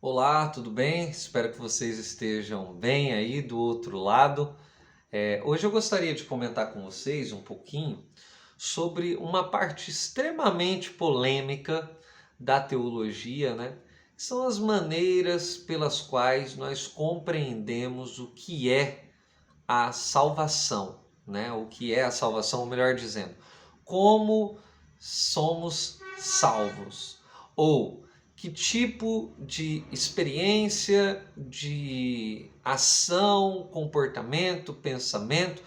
Olá, tudo bem? Espero que vocês estejam bem aí do outro lado. Hoje eu gostaria de comentar com vocês um pouquinho sobre uma parte extremamente polêmica da teologia, né? Que são as maneiras pelas quais nós compreendemos o que é a salvação, né? O que é a salvação, ou melhor dizendo, como somos salvos, ou que tipo de experiência, de ação, comportamento, pensamento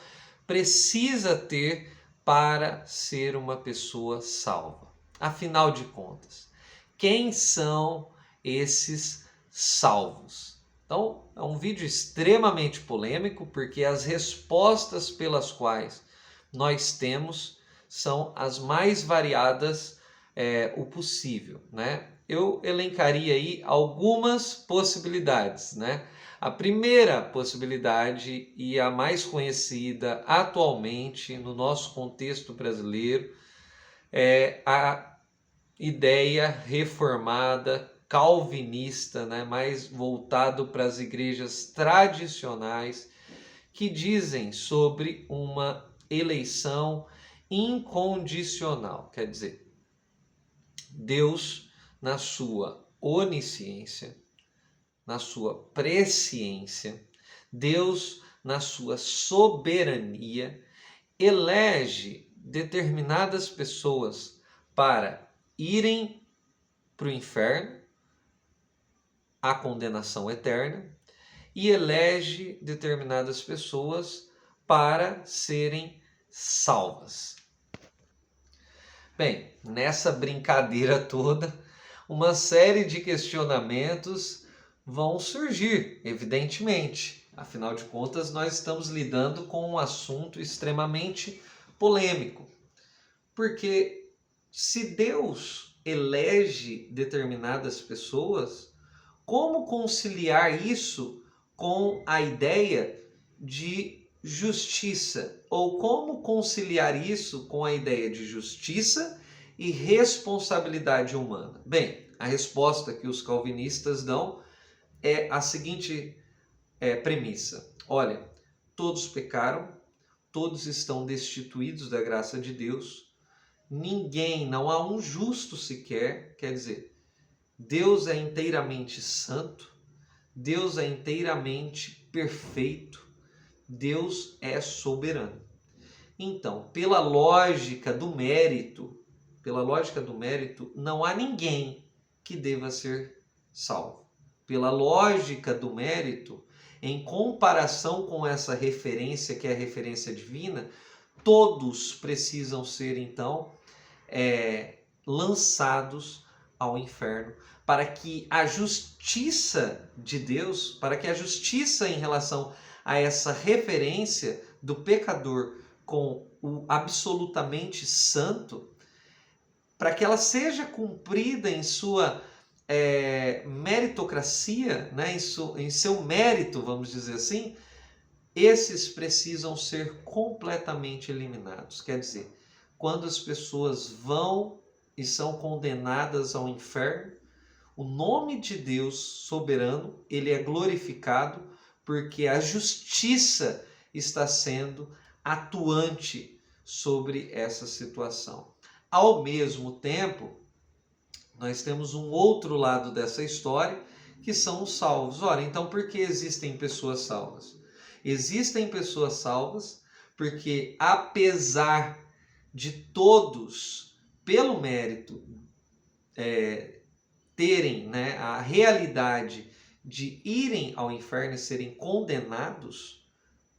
precisa ter para ser uma pessoa salva. Afinal de contas, quem são esses salvos? Então, é um vídeo extremamente polêmico, porque as respostas pelas quais nós temos são as mais variadas o possível, né? Eu elencaria aí algumas possibilidades, né? A primeira possibilidade e a mais conhecida atualmente no nosso contexto brasileiro é a ideia reformada calvinista, né, mais voltado para as igrejas tradicionais, que dizem sobre uma eleição incondicional. Quer dizer, Deus, na sua onisciência, na sua presciência, Deus, na sua soberania, elege determinadas pessoas para irem para o inferno, a condenação eterna, e elege determinadas pessoas para serem salvas. Bem, nessa brincadeira toda, uma série de questionamentos vão surgir, evidentemente. Afinal de contas, nós estamos lidando com um assunto extremamente polêmico. Porque se Deus elege determinadas pessoas, como conciliar isso com a ideia de justiça? Ou como conciliar isso com a ideia de justiça e responsabilidade humana? Bem, a resposta que os calvinistas dão é a seguinte premissa: olha, todos pecaram, todos estão destituídos da graça de Deus, ninguém, não há um justo sequer, quer dizer, Deus é inteiramente santo, Deus é inteiramente perfeito, Deus é soberano. Então, pela lógica do mérito, não há ninguém que deva ser salvo. Pela lógica do mérito, em comparação com essa referência, que é a referência divina, todos precisam ser, então, lançados ao inferno, para que a justiça de Deus, para que a justiça em relação a essa referência do pecador com o absolutamente santo, para que ela seja cumprida em sua meritocracia, né, em seu mérito, vamos dizer assim, esses precisam ser completamente eliminados. Quer dizer, quando as pessoas vão e são condenadas ao inferno, o nome de Deus soberano, ele é glorificado porque a justiça está sendo atuante sobre essa situação. Ao mesmo tempo, nós temos um outro lado dessa história, que são os salvos. Ora, então por que existem pessoas salvas? Existem pessoas salvas porque, apesar de todos, pelo mérito, terem, né, a realidade de irem ao inferno e serem condenados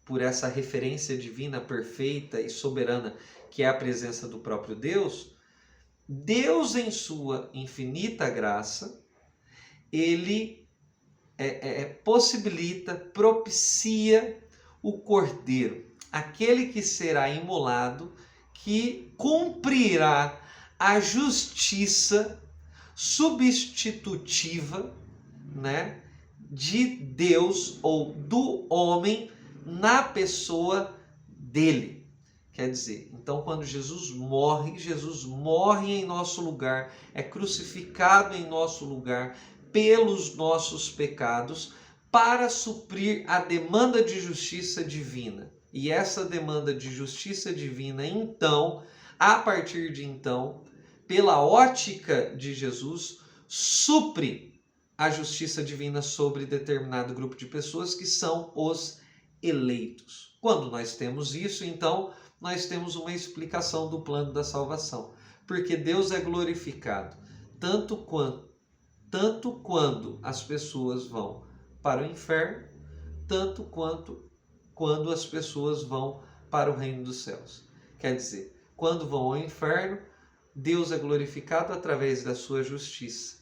por essa referência divina perfeita e soberana que é a presença do próprio Deus, Deus, em sua infinita graça, ele possibilita, propicia o Cordeiro, aquele que será imolado, que cumprirá a justiça substitutiva, né, de Deus ou do homem na pessoa dele. Quer dizer, então quando Jesus morre em nosso lugar, é crucificado em nosso lugar, pelos nossos pecados para suprir a demanda de justiça divina. E essa demanda de justiça divina, então, a partir de então, pela ótica de Jesus, supre a justiça divina sobre determinado grupo de pessoas que são os eleitos. Quando nós temos isso, então, nós temos uma explicação do plano da salvação. Porque Deus é glorificado tanto quando as pessoas vão para o inferno, tanto quanto quando as pessoas vão para o reino dos céus. Quer dizer, quando vão ao inferno, Deus é glorificado através da sua justiça.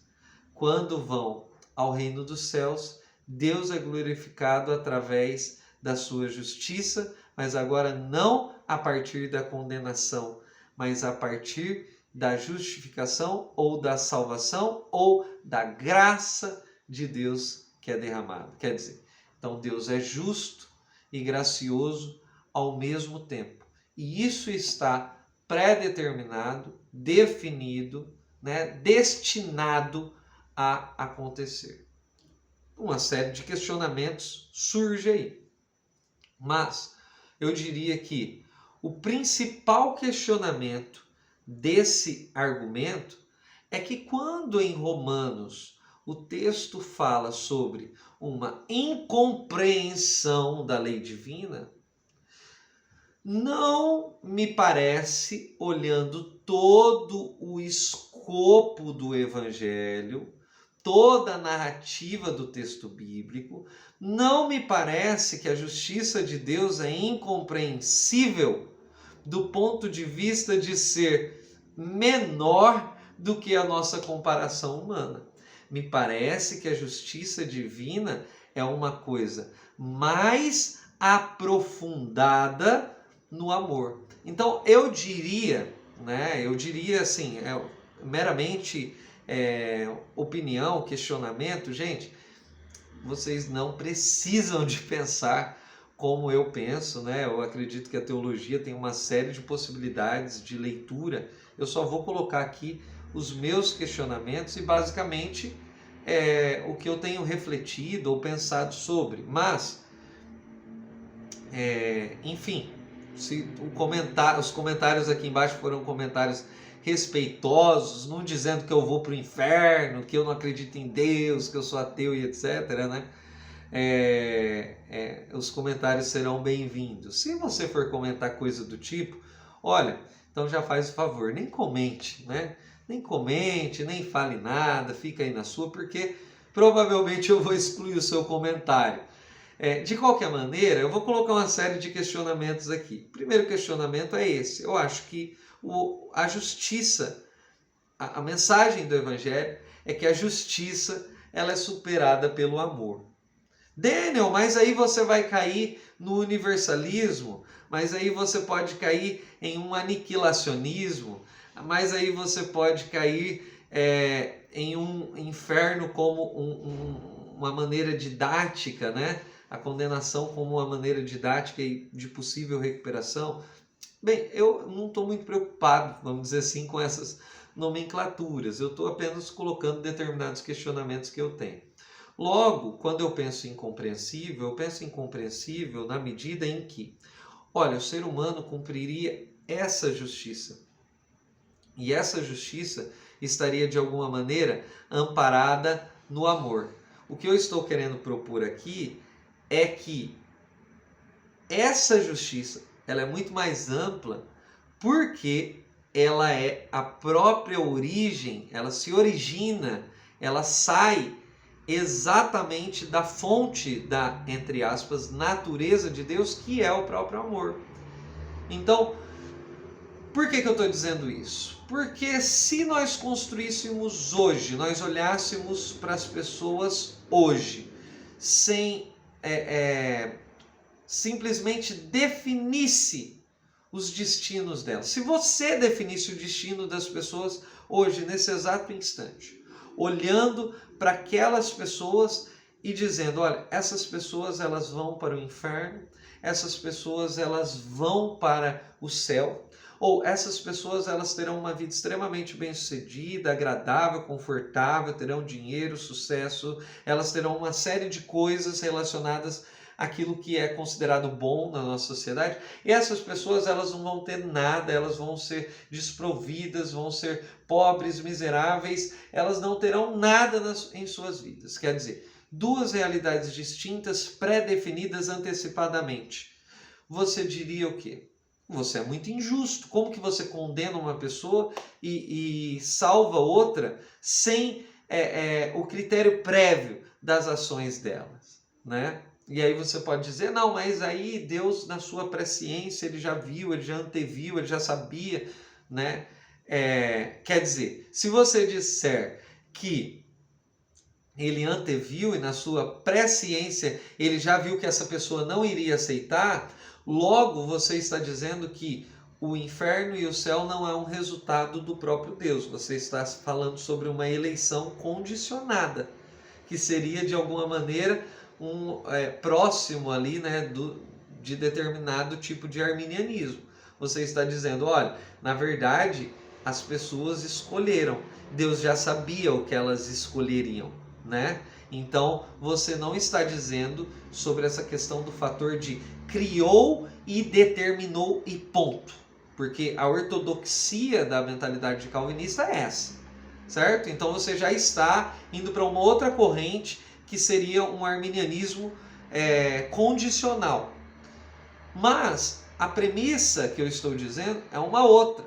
Quando vão ao reino dos céus, Deus é glorificado através da sua justiça, mas agora não a partir da condenação, mas a partir da justificação ou da salvação ou da graça de Deus que é derramada. Quer dizer, então Deus é justo e gracioso ao mesmo tempo. E isso está pré-determinado, definido, destinado a acontecer. Uma série de questionamentos surge aí. Mas eu diria que o principal questionamento desse argumento é que quando em Romanos o texto fala sobre uma incompreensão da lei divina, não me parece, olhando todo o escopo do Evangelho, toda a narrativa do texto bíblico, não me parece que a justiça de Deus é incompreensível do ponto de vista de ser menor do que a nossa comparação humana. Me parece que a justiça divina é uma coisa mais aprofundada no amor. Então eu diria assim, meramente opinião, questionamento, gente, vocês não precisam de pensar como eu penso, Eu acredito que a teologia tem uma série de possibilidades de leitura. Eu só vou colocar aqui os meus questionamentos e basicamente o que eu tenho refletido ou pensado sobre. Mas, enfim, se os comentários aqui embaixo foram comentários respeitosos, não dizendo que eu vou para o inferno, que eu não acredito em Deus, que eu sou ateu e etc., os comentários serão bem-vindos. Se você for comentar coisa do tipo, olha, então já faz o favor, nem comente, Nem comente, nem fale nada, fica aí na sua, porque provavelmente eu vou excluir o seu comentário. De qualquer maneira, eu vou colocar uma série de questionamentos aqui. O primeiro questionamento é esse. Eu acho que a justiça, a mensagem do Evangelho é que a justiça ela é superada pelo amor. Daniel, mas aí você vai cair no universalismo, mas aí você pode cair em um aniquilacionismo, mas aí você pode cair em um inferno como uma maneira didática, A condenação como uma maneira didática e de possível recuperação. Bem, eu não estou muito preocupado, vamos dizer assim, com essas nomenclaturas. Eu estou apenas colocando determinados questionamentos que eu tenho. Logo, quando eu penso incompreensível, eu penso incompreensível na medida em que, olha, o ser humano cumpriria essa justiça. E essa justiça estaria, de alguma maneira, amparada no amor. O que eu estou querendo propor aqui é que essa justiça ela é muito mais ampla porque ela é a própria origem, ela se origina, ela sai exatamente da fonte da, entre aspas, natureza de Deus, que é o próprio amor. Então, por que eu estou dizendo isso? Porque se nós construíssemos hoje, nós olhássemos para as pessoas hoje, sem simplesmente definisse os destinos delas. Se você definisse o destino das pessoas hoje, nesse exato instante, olhando para aquelas pessoas e dizendo, olha, essas pessoas elas vão para o inferno, essas pessoas elas vão para o céu, Ou essas pessoas elas terão uma vida extremamente bem-sucedida, agradável, confortável, terão dinheiro, sucesso, elas terão uma série de coisas relacionadas àquilo que é considerado bom na nossa sociedade. E essas pessoas elas não vão ter nada, elas vão ser desprovidas, vão ser pobres, miseráveis, elas não terão nada em suas vidas. Quer dizer, duas realidades distintas, pré-definidas antecipadamente. Você diria o quê? Você é muito injusto. Como que você condena uma pessoa e salva outra sem o critério prévio das ações delas, né? E aí você pode dizer, não, mas aí Deus na sua presciência, ele já viu, ele já anteviu, ele já sabia, né? Quer dizer, se você disser que ele anteviu e na sua presciência ele já viu que essa pessoa não iria aceitar, logo você está dizendo que o inferno e o céu não é um resultado do próprio Deus. Você está falando sobre uma eleição condicionada, que seria de alguma maneira próximo ali, né, de determinado tipo de arminianismo. Você está dizendo, olha, na verdade as pessoas escolheram, Deus já sabia o que elas escolheriam, né? Então você não está dizendo sobre essa questão do fator de criou e determinou e ponto, porque a ortodoxia da mentalidade calvinista é essa, certo? Então você já está indo para uma outra corrente que seria um arminianismo condicional. Mas a premissa que eu estou dizendo é uma outra.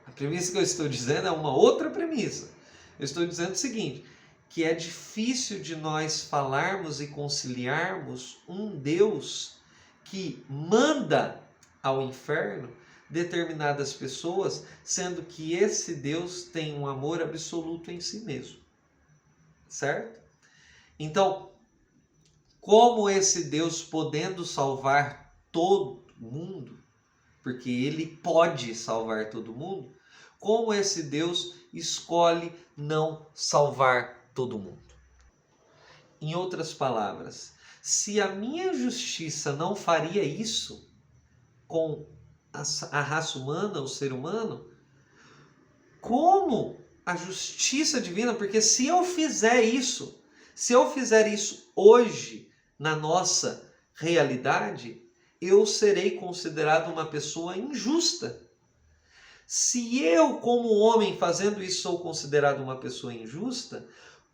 A premissa que eu estou dizendo é uma outra premissa. Eu estou dizendo o seguinte, que é difícil de nós falarmos e conciliarmos um Deus que manda ao inferno determinadas pessoas, sendo que esse Deus tem um amor absoluto em si mesmo. Certo? Então, como esse Deus podendo salvar todo mundo, porque ele pode salvar todo mundo, como esse Deus escolhe não salvar todo mundo? Em outras palavras, se a minha justiça não faria isso com a raça humana, o ser humano, como a justiça divina, porque se eu fizer isso hoje na nossa realidade, eu serei considerado uma pessoa injusta. Se eu, como homem, fazendo isso, sou considerado uma pessoa injusta,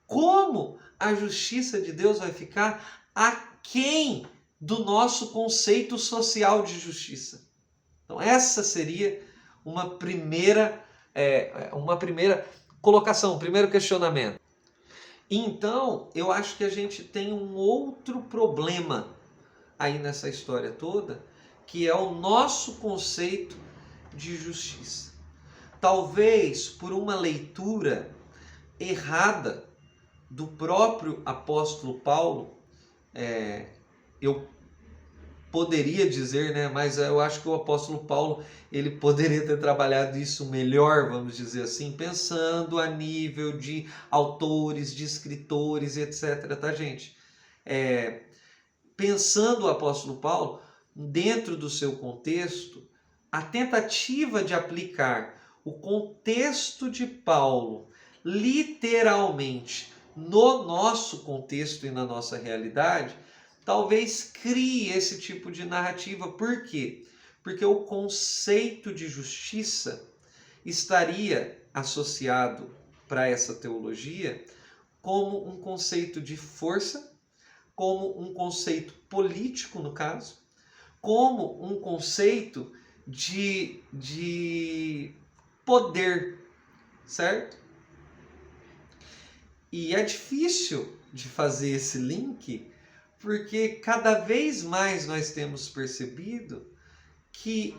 como a justiça de Deus vai ficar aquém do nosso conceito social de justiça? Então essa seria uma primeira colocação, um primeiro questionamento. Então, eu acho que a gente tem um outro problema aí nessa história toda, que é o nosso conceito de justiça. Talvez por uma leitura errada do próprio apóstolo Paulo, eu poderia dizer, né? Mas eu acho que o apóstolo Paulo ele poderia ter trabalhado isso melhor, vamos dizer assim, pensando a nível de autores, de escritores, etc. Tá, gente? Pensando o apóstolo Paulo dentro do seu contexto, a tentativa de aplicar o contexto de Paulo literalmente no nosso contexto e na nossa realidade, talvez crie esse tipo de narrativa. Por quê? Porque o conceito de justiça estaria associado para essa teologia como um conceito de força, como um conceito político, no caso, como um conceito de poder, certo? E é difícil de fazer esse link, porque cada vez mais nós temos percebido que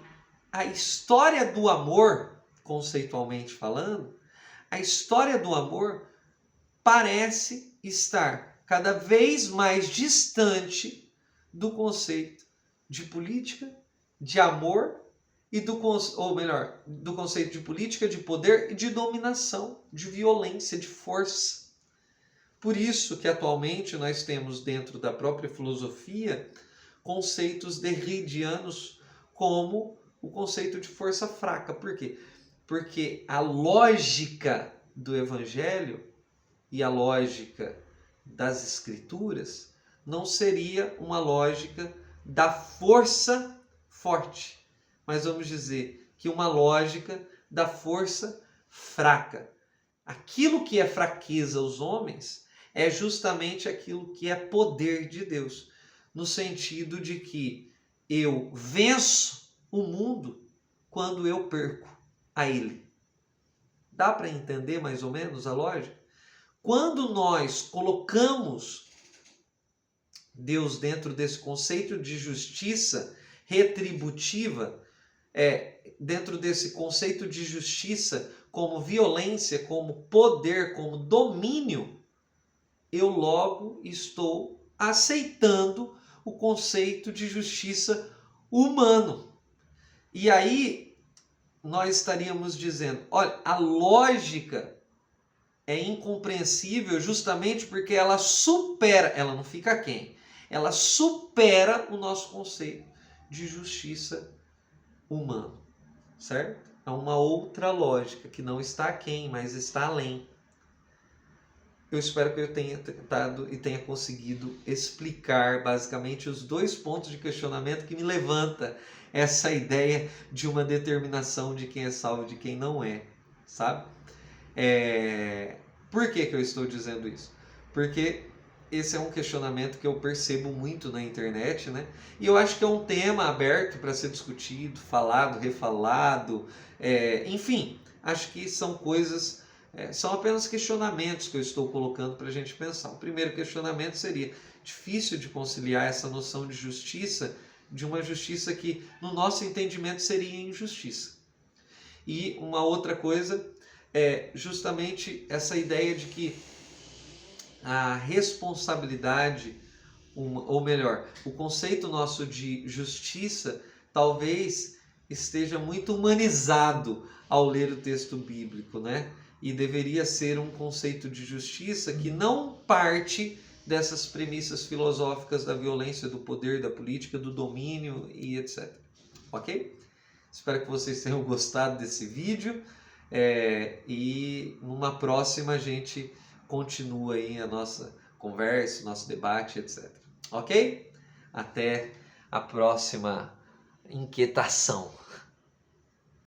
a história do amor, conceitualmente falando, a história do amor parece estar cada vez mais distante do conceito de política, de amor e do conceito de política, de poder e de dominação, de violência, de força. Por isso que atualmente nós temos dentro da própria filosofia conceitos derridianos como o conceito de força fraca. Por quê? Porque a lógica do Evangelho e a lógica das Escrituras não seria uma lógica da força forte, mas vamos dizer que uma lógica da força fraca. Aquilo que é fraqueza aos homens é justamente aquilo que é poder de Deus, no sentido de que eu venço o mundo quando eu perco a ele. Dá para entender mais ou menos a lógica? Quando nós colocamos Deus dentro desse conceito de justiça retributiva, dentro desse conceito de justiça como violência, como poder, como domínio, eu logo estou aceitando o conceito de justiça humano. E aí nós estaríamos dizendo, olha, a lógica é incompreensível justamente porque ela supera, ela não fica aquém, ela supera o nosso conceito de justiça humana, certo? É uma outra lógica que não está aquém, mas está além. Eu espero que eu tenha tentado e tenha conseguido explicar basicamente os dois pontos de questionamento que me levanta essa ideia de uma determinação de quem é salvo e de quem não é, sabe? Por que eu estou dizendo isso? Porque esse é um questionamento que eu percebo muito na internet, né? E eu acho que é um tema aberto para ser discutido, falado, refalado, enfim, acho que são coisas, são apenas questionamentos que eu estou colocando para a gente pensar. O primeiro questionamento seria: difícil de conciliar essa noção de justiça, de uma justiça que no nosso entendimento seria injustiça. E uma outra coisa é justamente essa ideia de que a responsabilidade, ou melhor, o conceito nosso de justiça talvez esteja muito humanizado ao ler o texto bíblico, né? E deveria ser um conceito de justiça que não parte dessas premissas filosóficas da violência, do poder, da política, do domínio e etc. Ok? Espero que vocês tenham gostado desse vídeo. E numa próxima a gente continua aí a nossa conversa, nosso debate, etc. Ok? Até a próxima inquietação.